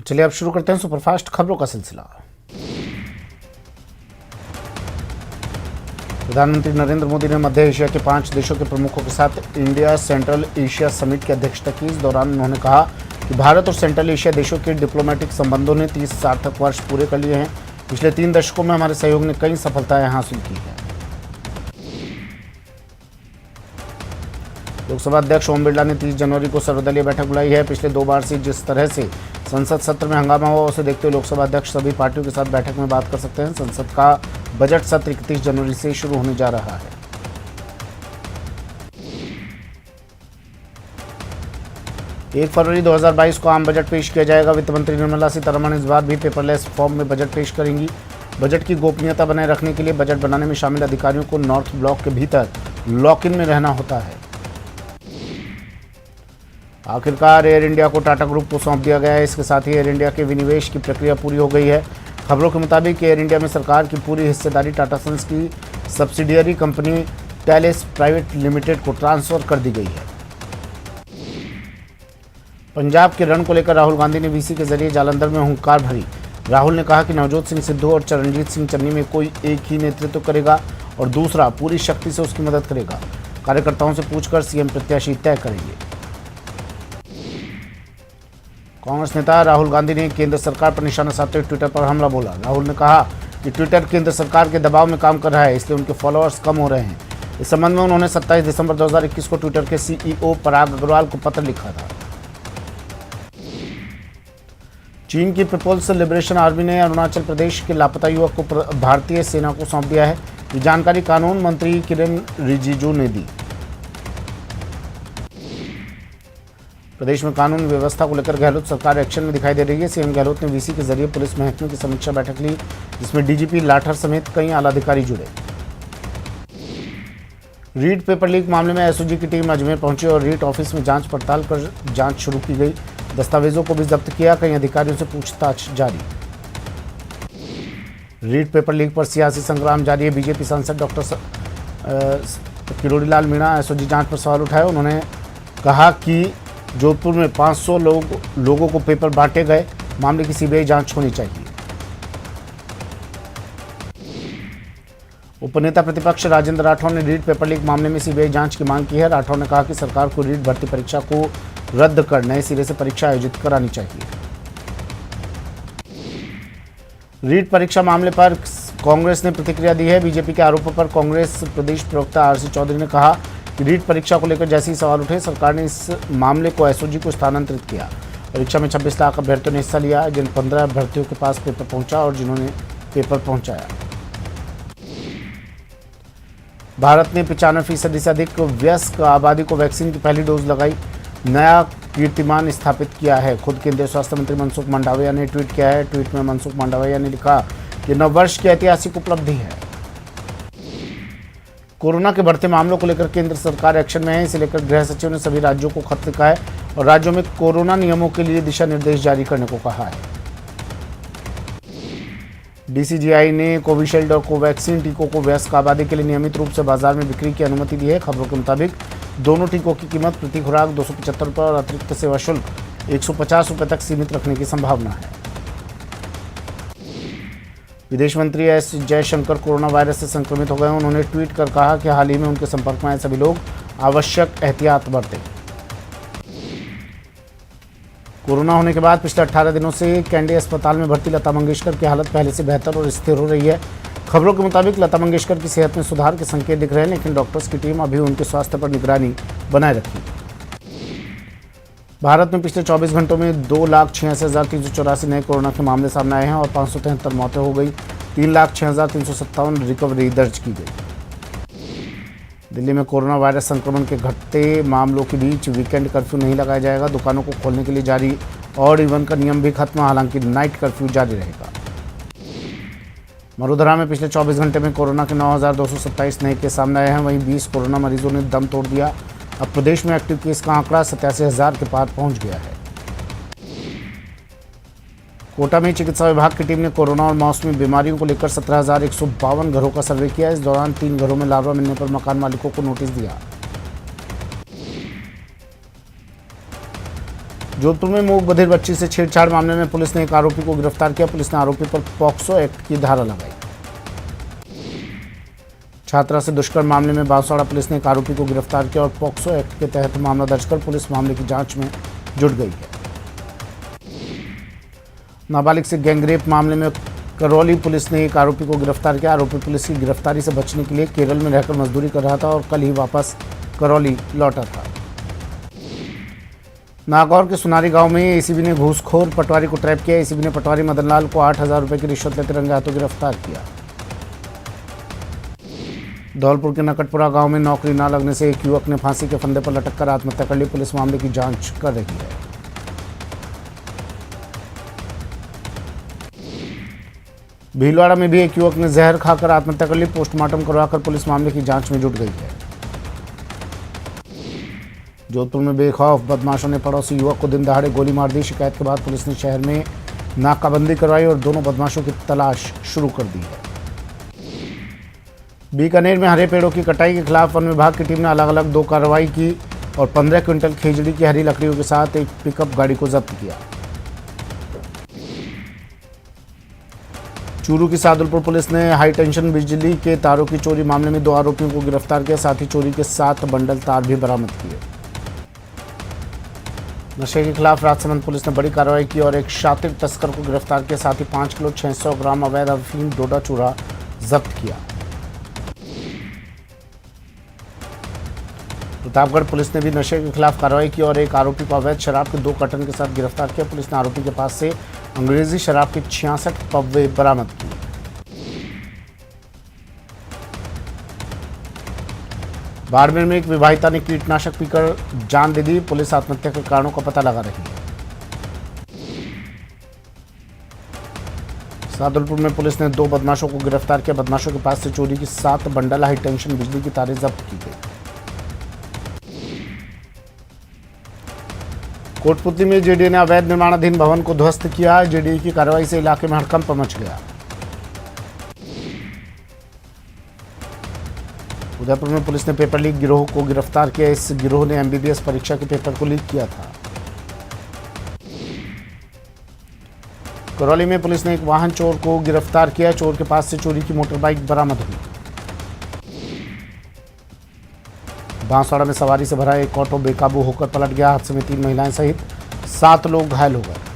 चलिए अब शुरू करते हैं सुपरफास्ट खबरों का सिलसिला। प्रधानमंत्री नरेंद्र मोदी ने मध्य एशिया के 5 देशों के प्रमुखों के साथ इंडिया सेंट्रल एशिया समिट की अध्यक्षता की। इस दौरान उन्होंने कहा कि भारत और सेंट्रल एशिया देशों के डिप्लोमेटिक संबंधों ने 30 सार्थक वर्ष पूरे कर लिए हैं। पिछले 3 दशकों में हमारे सहयोग ने कई सफलताएं हासिल की हैं। लोकसभा अध्यक्ष ओम बिरला ने 30 जनवरी को सर्वदलीय बैठक बुलाई है। पिछले 2 बार से जिस तरह से संसद सत्र में हंगामा हुआ उसे देखते हुए लोकसभा अध्यक्ष सभी पार्टियों के साथ बैठक में बात कर सकते हैं। संसद का बजट सत्र 31 जनवरी से शुरू होने जा रहा है। एक फरवरी 2022 को आम बजट पेश किया जाएगा। वित्त मंत्री निर्मला सीतारमण इस बार भी पेपरलेस फॉर्म में बजट पेश करेंगी। बजट की गोपनीयता बनाए रखने के लिए बजट बनाने में शामिल अधिकारियों को नॉर्थ ब्लॉक के भीतर लॉक इन में रहना होता है। आखिरकार एयर इंडिया को टाटा ग्रुप को सौंप दिया गया है। इसके साथ ही एयर इंडिया के विनिवेश की प्रक्रिया पूरी हो गई है। खबरों के मुताबिक एयर इंडिया में सरकार की पूरी हिस्सेदारी टाटा सन्स की subsidiary company Thales private limited को ट्रांसफर कर दी गई है। पंजाब के रण को लेकर राहुल गांधी ने वीसी के जरिए जालंधर में हुंकार भरी। राहुल ने कहा कि नवजोत सिंह सिद्धू और चरणजीत सिंह चन्नी में कोई एक ही नेतृत्व करेगा और दूसरा पूरी शक्ति से उसकी मदद करेगा। कार्यकर्ताओं से पूछकर सीएम प्रत्याशी तय करेंगे। कांग्रेस नेता राहुल गांधी ने केंद्र सरकार पर निशाना साधते हुए ट्विटर पर हमला बोला। राहुल ने कहा कि ट्विटर केंद्र सरकार के दबाव में काम कर रहा है, इसलिए उनके फॉलोअर्स कम हो रहे हैं। इस संबंध में उन्होंने 27 दिसंबर 2021 को ट्विटर के सीईओ पराग अग्रवाल को पत्र लिखा था। चीन की पीपुल्स लिबरेशन आर्मी ने अरुणाचल प्रदेश के लापता युवक को भारतीय सेना को सौंप दिया है। ये जानकारी कानून मंत्री किरेन रिजिजू ने दी। प्रदेश में कानून व्यवस्था को लेकर गहलोत सरकार एक्शन में दिखाई दे रही है। सीएम गहलोत ने वीसी के जरिए पुलिस महकमे की समीक्षा बैठक ली, जिसमें डीजीपी लाठर समेत कई आला अधिकारी जुड़े। रीट पेपर लीक मामले में एसओजी की टीम अजमेर पहुंची और रीट ऑफिस में जांच पड़ताल कर जांच शुरू की गई। दस्तावेजों को भी जब्त किया। कई अधिकारियों से पूछताछ जारी। रीट पेपर लीक पर सियासी संग्राम जारी है। बीजेपी सांसद डॉक्टर किरोड़ीलाल मीणा एसओजी जांच पर सवाल उठाए। उन्होंने कहा कि जोधपुर में 500 लोगों को पेपर बांटे गए, मामले की सीबीआई जांच होनी चाहिए। उपनेता प्रतिपक्ष राजेंद्र राठौर ने रीट पेपर लीक मामले में सीबीआई जांच की मांग की है। राठौर ने कहा कि सरकार को रीट भर्ती परीक्षा को रद्द कर नए सिरे से परीक्षा आयोजित करानी चाहिए। रीट परीक्षा मामले पर कांग्रेस ने प्रतिक्रिया दी है। बीजेपी के आरोपों पर कांग्रेस प्रदेश प्रवक्ता आरसी चौधरी ने कहा कि रीट परीक्षा को लेकर जैसे ही सवाल उठे, सरकार ने इस मामले को एसओजी को स्थानांतरित किया। परीक्षा में 26 लाख अभ्यर्थियों ने हिस्सा लिया, जिन 15 अभ्यर्थियों के पास पेपर पहुंचा और जिन्होंने पेपर पहुंचाया। भारत ने 95% से अधिक वयस्क आबादी को वैक्सीन की पहली डोज लगाई, नया कीर्तिमान स्थापित किया है। खुद केंद्रीय स्वास्थ्य मंत्री मनसुख मांडविया ने ट्वीट किया है। ट्वीट में मनसुख मांडविया ने लिखा कि नववर्ष की ऐतिहासिक उपलब्धि है। कोरोना के बढ़ते मामलों को लेकर केंद्र सरकार एक्शन में है। इसे लेकर गृह सचिव ने सभी राज्यों को खत लिखा है और राज्यों में कोरोना नियमों के लिए दिशा निर्देश जारी करने को कहा है। डीसीजीआई ने कोविशील्ड और कोवैक्सीन टीकों को वयस्क आबादी के लिए नियमित रूप से बाजार में बिक्री की अनुमति दी है। खबरों के मुताबिक दोनों टीकों की कीमत प्रति खुराक 275 रुपये और अतिरिक्त सेवा शुल्क 150 रुपये तक सीमित रखने की संभावना है। विदेश मंत्री एस जयशंकर कोरोना वायरस से संक्रमित हो गए। उन्होंने ट्वीट कर कहा कि हाल ही में उनके संपर्क में आए सभी लोग आवश्यक एहतियात बरतें। कोरोना होने के बाद पिछले 18 दिनों से कैंडी अस्पताल में भर्ती लता मंगेशकर की हालत पहले से बेहतर और स्थिर हो रही है। खबरों के मुताबिक लता मंगेशकर की सेहत में सुधार के संकेत दिख रहे हैं, लेकिन डॉक्टर्स की टीम अभी उनके स्वास्थ्य पर निगरानी बनाए रखी। भारत में पिछले 24 घंटों में 2,86,384 नए कोरोना के मामले सामने आए हैं और 573 मौतें हो गई। 3,06,357 रिकवरी दर्ज की गई। दिल्ली में कोरोना वायरस संक्रमण के घटते मामलों के बीच वीकेंड कर्फ्यू नहीं लगाया जाएगा। दुकानों को खोलने के लिए जारी ऑड इवन का नियम भी खत्म, हालांकि नाइट कर्फ्यू जारी रहेगा। मरुधरा में पिछले 24 घंटे में कोरोना के 9,227 नए केस सामने आए हैं। वहीं 20 कोरोना मरीजों ने दम तोड़ दिया। अब प्रदेश में एक्टिव केस का आंकड़ा 87,000 के पार पहुंच गया है। कोटा में चिकित्सा विभाग की टीम ने कोरोना और मौसमी बीमारियों को लेकर 17,152 घरों का सर्वे किया। इस दौरान 3 घरों में लार्वा मिलने पर मकान मालिकों को नोटिस दिया। जोधपुर में मूक बधिर बच्ची से छेड़छाड़ मामले में पुलिस ने एक आरोपी को गिरफ्तार किया। पुलिस ने आरोपी पर पॉक्सो एक्ट की धारा लगाई। छात्रा से दुष्कर्म मामले में बांसवाड़ा पुलिस ने एक आरोपी को गिरफ्तार किया और पॉक्सो एक्ट के तहत मामला दर्ज कर पुलिस मामले की जांच में जुट गई है। नाबालिग से गैंगरेप मामले में करौली पुलिस ने एक आरोपी को गिरफ्तार किया। आरोपी पुलिस की गिरफ्तारी से बचने के लिए केरल में रहकर मजदूरी कर रहा था और कल ही वापस करौली लौटा था। नागौर के सुनारी गांव में एसीबी ने घूसखोर पटवारी को ट्रैप किया। एसीबी ने पटवारी मदन लाल को 8,000 रुपए की रिश्वत लेते रंगे हाथों गिरफ्तार किया। धौलपुर के नकटपुरा गांव में नौकरी न लगने से एक युवक ने फांसी के फंदे पर लटक कर आत्महत्या कर ली। पुलिस मामले की जांच कर रही है। भीलवाड़ा में भी एक युवक ने जहर खाकर आत्महत्या कर ली। पोस्टमार्टम करवाकर पुलिस मामले की जांच में जुट गई है। जोधपुर में बेखौफ बदमाशों ने पड़ोसी युवक को दिन दहाड़े गोली मार दी। शिकायत के बाद पुलिस ने शहर में नाकाबंदी करवाई और दोनों बदमाशों की तलाश शुरू कर दी है। बीकानेर में हरे पेड़ों की कटाई के खिलाफ वन विभाग की टीम ने अलग अलग 2 कार्रवाई की और 15 क्विंटल खेजड़ी की हरी लकड़ियों के साथ एक पिकअप गाड़ी को जब्त किया। चूरू की सादुलपुर पुलिस ने हाई टेंशन बिजली के तारों की चोरी मामले में 2 आरोपियों को गिरफ्तार किया। साथ ही चोरी के 7 बंडल तार भी बरामद किए। नशे के खिलाफ राजसमंद पुलिस ने बड़ी कार्रवाई की और एक शातिर तस्कर को गिरफ्तार किया। साथ ही 5 किलो 600 ग्राम अवैध अफीम डोडा चूरा जब्त किया। प्रतापगढ़ पुलिस ने भी नशे के खिलाफ कार्रवाई की और एक आरोपी को अवैध शराब के 2 कार्टन के साथ गिरफ्तार किया। पुलिस ने आरोपी के पास से अंग्रेजी शराब के 66 पब्बे बरामद किए। बाड़मेर में एक विवाहिता ने कीटनाशक पीकर जान दे दी। पुलिस आत्महत्या के कारणों का पता लगा रही है। सादुलपुर में पुलिस ने 2 बदमाशों को गिरफ्तार किया। बदमाशों के पास से चोरी की 7 बंडल हाई टेंशन बिजली की तारें जब्त की गई। कोटपुतली में जेडीए ने अवैध निर्माणाधीन भवन को ध्वस्त किया। जेडीए की कार्रवाई से इलाके में हड़कंप मच गया। उदयपुर में पुलिस ने पेपर लीक गिरोह को गिरफ्तार किया। इस गिरोह ने एमबीबीएस परीक्षा के पेपर को लीक किया था। करौली में पुलिस ने एक वाहन चोर को गिरफ्तार किया। चोर के पास से चोरी की मोटरबाइक बरामद हुई। बांसवाड़ा में सवारी से भरा एक ऑटो बेकाबू होकर पलट गया। हादसे में 3 महिलाएं सहित 7 लोग घायल हो गए।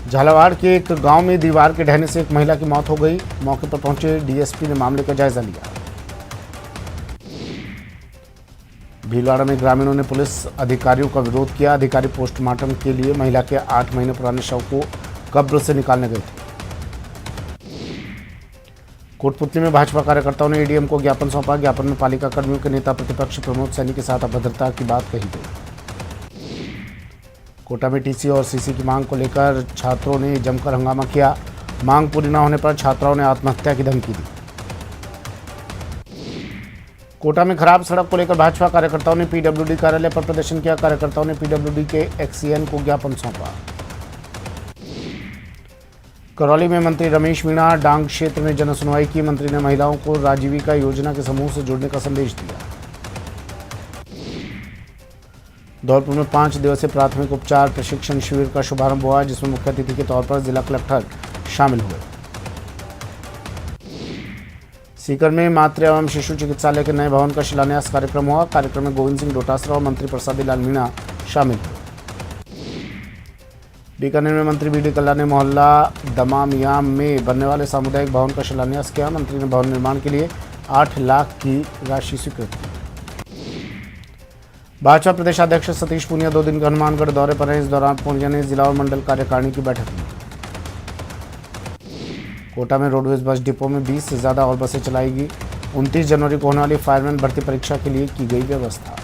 झालावाड़ के एक गांव में दीवार के ढहने से एक महिला की मौत हो गई। मौके पर पहुंचे डीएसपी ने मामले का जायजा लिया। भीलवाड़ा में ग्रामीणों ने पुलिस अधिकारियों का विरोध किया। अधिकारी पोस्टमार्टम के लिए महिला के 8 महीने पुराने शव को कब्र से निकालने गए थे। कोटपुतली में भाजपा कार्यकर्ताओं ने एडीएम को ज्ञापन सौंपा। ज्ञापन में पालिका कर्मियों के नेता प्रतिपक्ष प्रमोद सैनी के साथ अभद्रता की बात कही गई। कोटा में टीसी और सीसी की मांग को लेकर छात्रों ने जमकर हंगामा किया। मांग पूरी न होने पर छात्राओं ने आत्महत्या की धमकी दी। कोटा में खराब सड़क को लेकर भाजपा कार्यकर्ताओं ने पीडब्ल्यूडी कार्यालय पर प्रदर्शन किया। कार्यकर्ताओं ने पीडब्ल्यूडी के एक्सीएन को ज्ञापन सौंपा। करौली में मंत्री रमेश मीणा डांग क्षेत्र में जनसुनवाई की। मंत्री ने महिलाओं को राजीविका योजना के समूह से जुड़ने का संदेश दिया। धौलपुर में 5 दिवसीय प्राथमिक उपचार प्रशिक्षण शिविर का शुभारंभ हुआ, जिसमें मुख्य अतिथि के तौर पर जिला कलेक्टर शामिल हुए। सीकर में मातृ एवं शिशु चिकित्सालय के नए भवन का शिलान्यास कार्यक्रम हुआ। कार्यक्रम में गोविंद सिंह डोटासरा और मंत्री प्रसादी लाल मीणा शामिल हुए। बीकानेर में मंत्री बीडी कल्ला ने मोहल्ला दमामियाम में बनने वाले सामुदायिक भवन का शिलान्यास किया। मंत्री ने भवन निर्माण के लिए 8 लाख की राशि स्वीकृत की। भाजपा प्रदेशाध्यक्ष सतीश पूनिया 2 दिन के हनुमानगढ़ दौरे पर हैं। इस दौरान पूनिया ने जिला और मंडल कार्यकारिणी की बैठक ली। कोटा में रोडवेज बस डिपो में 20 से ज्यादा और बसें चलाएगी। 29 जनवरी को होने वाली फायरमैन भर्ती परीक्षा के लिए की गई व्यवस्था।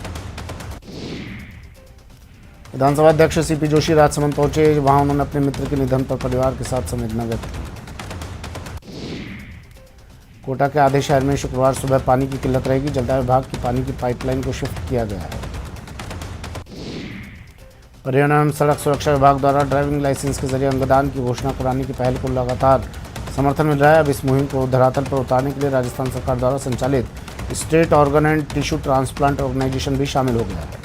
विधानसभा अध्यक्ष सीपी जोशी राजसमंद पहुंचे। वहां उन्होंने अपने मित्र के निधन पर परिवार के साथ संवेदना व्यक्त की। कोटा के आधे शहर में शुक्रवार सुबह पानी की किल्लत रहेगी। जलदाय विभाग की पानी की पाइपलाइन को शिफ्ट किया गया है। परिवहन एवं सड़क सुरक्षा विभाग द्वारा ड्राइविंग लाइसेंस के जरिए अंगदान की घोषणा कराने की पहल को लगातार समर्थन मिल रहा है। अब इस मुहिम को धरातल पर उतारने के लिए राजस्थान सरकार द्वारा संचालित state organ and tissue transplant organisation भी शामिल हो गया है।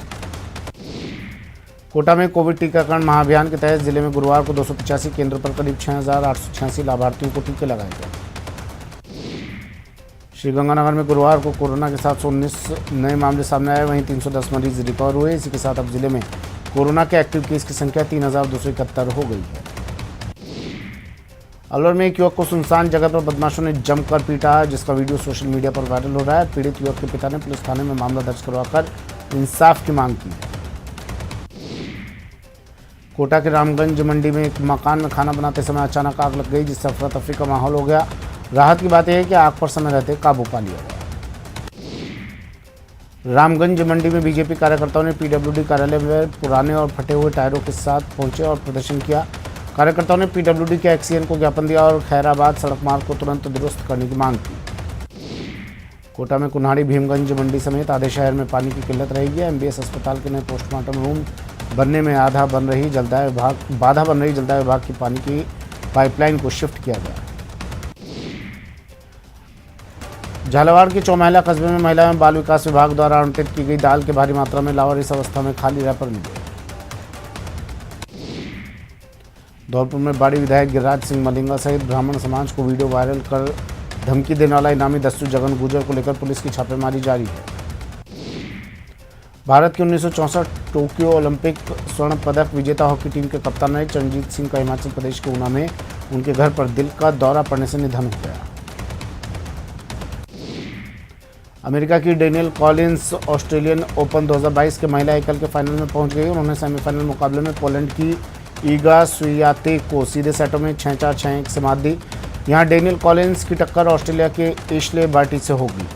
कोटा में कोविड टीकाकरण महाअभियान के तहत जिले में गुरुवार को 285 केंद्रों पर करीब 6,886 लाभार्थियों को टीके लगाए गए। श्रीगंगानगर में गुरुवार को कोरोना के 719 नए मामले सामने आए, वहीं 310 मरीज रिकवर हुए। इसी के साथ अब जिले में कोरोना के एक्टिव केस की संख्या 3,271 हो गई है। अलवर में एक युवक को सुनसान जगह पर बदमाशों ने जमकर पीटा, जिसका वीडियो सोशल मीडिया पर वायरल हो रहा है। पीड़ित युवक के पिता ने पुलिस थाने में मामला दर्ज करवाकर इंसाफ की मांग की है। कोटा के रामगंज मंडी में एक मकान में खाना बनाते समय अचानक आग लग गई, जिससे अफरा तफरी का माहौल हो गया। राहत की बात यह है कि आग पर समय रहते काबू पा लिया गया। रामगंज मंडी में बीजेपी कार्यकर्ताओं ने पीडब्ल्यूडी कार्यालय में पुराने और फटे हुए टायरों के साथ पहुंचे और प्रदर्शन किया। कार्यकर्ताओं ने पीडब्ल्यूडी के एक्सीएन को ज्ञापन दिया और खैराबाद सड़क मार्ग को तुरंत दुरुस्त करने की मांग की। कोटा में कुन्हाड़ी भीमगंज मंडी समेत आधे शहर में पानी की किल्लत रहेगी। एमबीएस अस्पताल के नए पोस्टमार्टम रूम बनने में बाधा बन रही जलदाय विभाग की पानी की पाइपलाइन को शिफ्ट किया गया। झालावाड़ के चौमहला कस्बे में महिला एवं बाल विकास विभाग द्वारा आवंटित की गई दाल के भारी मात्रा में लावारिस अवस्था में खाली रैपर मिले। धौलपुर में बाड़ी विधायक गिरिराज सिंह मलिंगा सहित ब्राह्मण समाज को वीडियो वायरल कर धमकी देने वाला इनामी दस्यु जगन गुर्जर को लेकर पुलिस की छापेमारी जारी है। भारत की 1964 टोक्यो ओलंपिक स्वर्ण पदक विजेता हॉकी टीम के कप्तान रहे चरणजीत सिंह का हिमाचल प्रदेश के ऊना में उनके घर पर दिल का दौरा पड़ने से निधन हो गया। अमेरिका की डेनियल कॉलिंस ऑस्ट्रेलियन ओपन 2022 के महिला एकल के फाइनल में पहुंच गई। उन्होंने सेमीफाइनल मुकाबले में पोलैंड की ईगा स्वियातेक को सीधे सेटों में 6-4, 6-1 से मात दी। यहां डेनियल कॉलिंस की टक्कर ऑस्ट्रेलिया के एशले बार्टी से होगी।